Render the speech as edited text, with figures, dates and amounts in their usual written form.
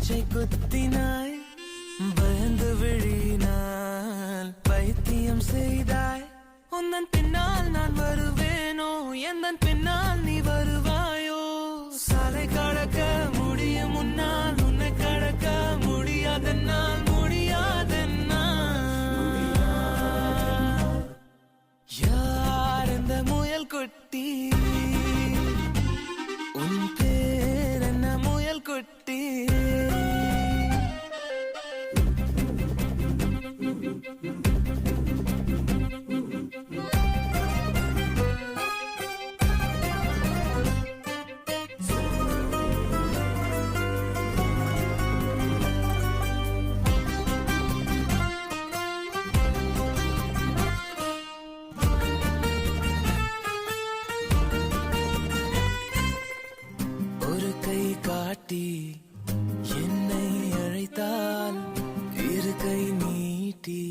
பச்சை குத்தினாய் பயந்து விழினால் பைத்தியம் செய்தாய் உந்தன் பின்னால் நான் வருவேனோ எந்தன் பின்னால் நீ வருவாயோ சாலை கடக்க முடியும் முன்னால் உன்னை கடக்க முடியாதென்னால் யார் இந்த முயல் குட்டி உன் பேர் என்ன முயல் குட்டி காட்டி என்னை அழைத்தால் இரு கை நீட்டி